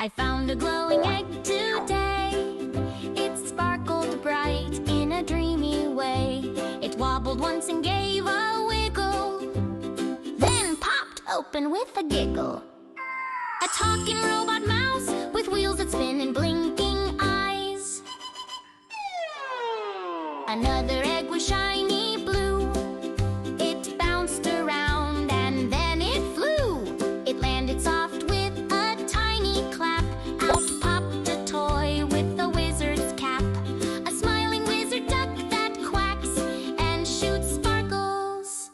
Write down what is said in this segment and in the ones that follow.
I found a glowing egg today. It sparkled bright in a dreamy way. It wobbled once and gave a wiggle, then popped open with a giggle. A talking robot mouse with wheels that spin and blinking eyes. Another egg was shiny blue. It bounced around and then it flew. It landed soft with a tiny clap. Out popped a toy with a wizard's cap. A smiling wizard duck that quacks and shoots sparkles.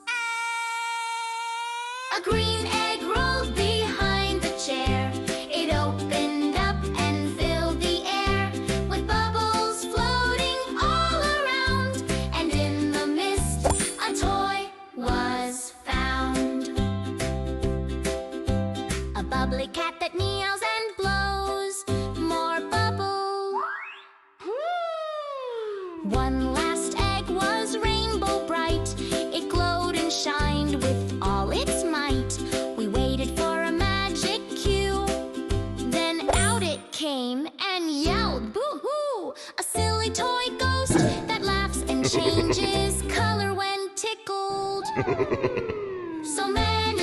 A green egg rolled behind the chair. It opened up and filled the air with bubbles floating all around. And in the mist, a toy was found. A bubbly cat that meows and blows more bubble. One last egg was rainbow bright. It glowed and shined with all its might. We waited for a magic cue. Then out it came and yelled, boo-hoo! A silly toy ghost that laughs and changes color when tickled. So many